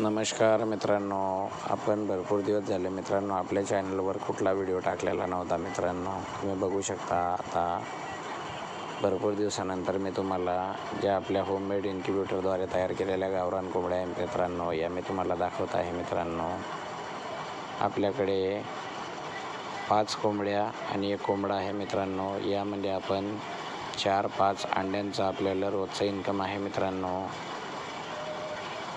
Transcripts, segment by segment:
नमस्कार मित्रांनो, आपण भरपूर दिवस झाले मित्रांनो आपल्या चॅनलवर कुठला व्हिडिओ टाकलेला नव्हता. मित्रांनो तुम्ही बघू शकता, आता भरपूर दिवसानंतर मी तुम्हाला ज्या आपल्या होममेड इन्क्युबेटरद्वारे तयार केलेल्या गावरान कोंबड्या आहेत मित्रांनो, या मी तुम्हाला दाखवत आहे. मित्रांनो आपल्याकडे 5 कोंबड्या आणि 1 कोंबडा आहे. मित्रांनो यामध्ये आपण 4-5 अंड्यांचा आपल्याला रोजचा इन्कम आहे. मित्रांनो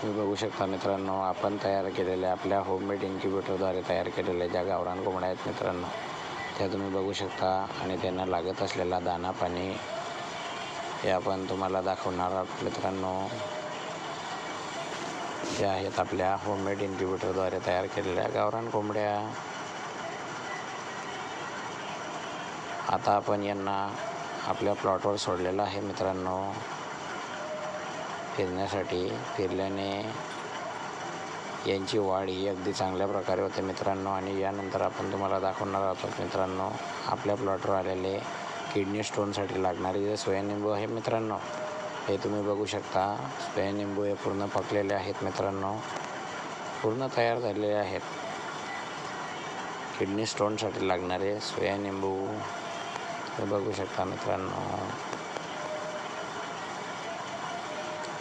तुम्ही बघू शकता मित्रांनो, आपण तयार केलेल्या आपल्या होममेड इन्क्युबेटरद्वारे तयार केलेल्या ज्या गावरान कोंबड्या आहेत मित्रांनो, त्या तुम्ही बघू शकता. आणि त्यांना लागत असलेला दाना पाणी हे आपण तुम्हाला दाखवणार आहोत. मित्रांनो त्या आहेत आपल्या होममेड इन्क्युबेटरद्वारे तयार केलेल्या गावरान कोंबड्या. आता आपण यांना आपल्या प्लॉटवर सोडलेलं आहे. मित्रांनो फिरण्यासाठी, फिरल्याने यांची वाढ ही अगदी चांगल्या प्रकारे होते. मित्रांनो आणि यानंतर आपण तुम्हाला दाखवणार आहोत मित्रांनो आपल्या प्लॉटवर आलेले किडनी स्टोनसाठी लागणारे जे सोयानिंबू आहे मित्रांनो, हे तुम्ही बघू शकता. सोयानिंबू हे पूर्ण पकलेले आहेत. मित्रांनो पूर्ण तयार झालेले आहेत. किडनी स्टोनसाठी लागणारे सोयानिंबू हे बघू शकता. मित्रांनो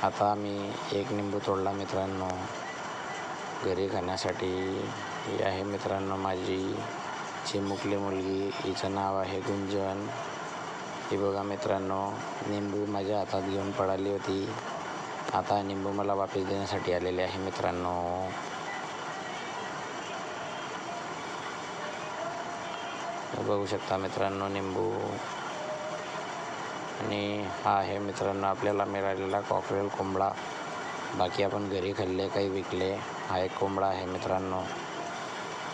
आता मी 1 निंबू तोडला मित्रांनो घरी खाण्यासाठी. ही आहे मित्रांनो माझी चिमुकली मुलगी, हिचं नाव आहे गुंजन. ही बघा मित्रांनो, निंबू माझ्या हातात घेऊन पळाली होती. आता निंबू मला वापस देण्यासाठी आलेले आहे. मित्रांनो बघू शकता मित्रांनो निंबू. आणि हा आहे मित्रांनो आपल्याला मिळालेला कॉकरेल कोंबडा. बाकी आपण घरी खाल्ले, काही विकले. हा 1 कोंबडा आहे मित्रांनो.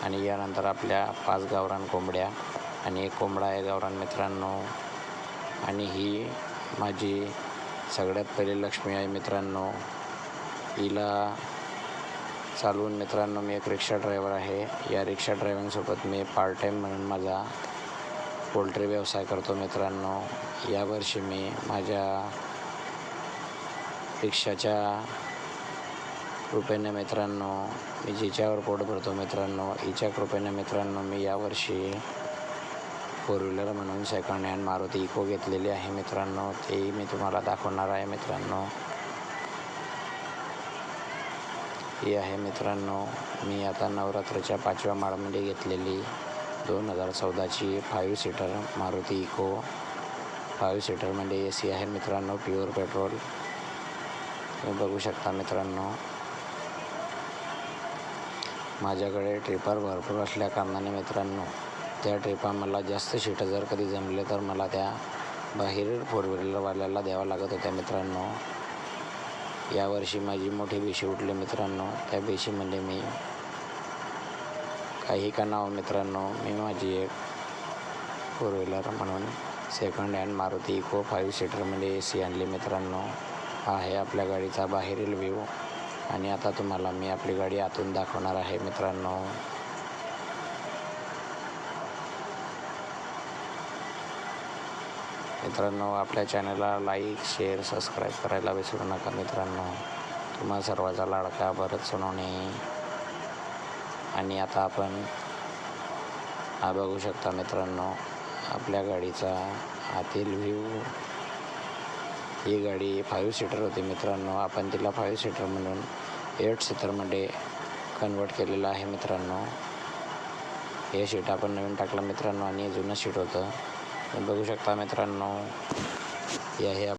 आणि यानंतर आपल्या 5 गावरान कोंबड्या आणि 1 कोंबडा आहे गावरान मित्रांनो. आणि ही माझी सगळ्यात पहिली लक्ष्मी आहे मित्रांनो. हिला चालवून मित्रांनो मी एक रिक्षा ड्रायव्हर आहे. या रिक्षा ड्रायव्हिंगसोबत मी पार्ट टाईम म्हणून माझा पोल्ट्री व्यवसाय करतो. मित्रांनो यावर्षी मी माझ्या रिक्षाच्या कृपेने मित्रांनो, मी जिच्यावर पोट भरतो मित्रांनो, हिच्या कृपेने मित्रांनो मी यावर्षी 4 व्हीलर म्हणून सेकंड हँड मारुती इको घेतलेली आहे. मित्रांनो तेही मी तुम्हाला दाखवणार आहे. मित्रांनो ही आहे मित्रांनो मी आता नवरात्राच्या 5व्या माळामध्ये घेतलेली 2014ची 5 सीटर मारुती इको. 5 सीटरमध्ये AC आहे मित्रांनो, प्युअर पेट्रोल. तुम्ही बघू शकता मित्रांनो माझ्याकडे ट्रिपर भरपूर असल्या कारणाने मित्रांनो त्या ट्रिपा मला जास्त सीटं जर कधी जमले तर मला त्या बाहेर 4 व्हीलरवाल्याला द्यावं लागत होत्या. मित्रांनो यावर्षी माझी मोठी बेशी उठली मित्रांनो. त्या बेशीमध्ये मी काही का नाव मित्रांनो मी माझी एक 4 व्हीलर म्हणून सेकंड हँड मारुती इको 5 सीटरमध्ये AC आणली. मित्रांनो हा आहे आपल्या गाडीचा बाहेरील व्ह्यू. आणि आता तुम्हाला मी आपली गाडी आतून दाखवणार आहे. मित्रांनो आपल्या चॅनलला लाईक, शेअर, सबस्क्राईब करायला विसरू नका. मित्रांनो तुम्हा सर्वांचा लाडका भरत सोनवणे. आणि आता आपण हा बघू शकता मित्रांनो आपल्या गाडीचा आतील व्ह्यू. ही गाडी 5 सीटर होती मित्रांनो. आपण तिला 5 सीटर म्हणून 8 सीटरमध्ये कन्वर्ट केलेलं आहे. मित्रांनो हे सीट आपण नवीन टाकलं मित्रांनो आणि जुनं सीट होतं. बघू शकता मित्रांनो हे आहे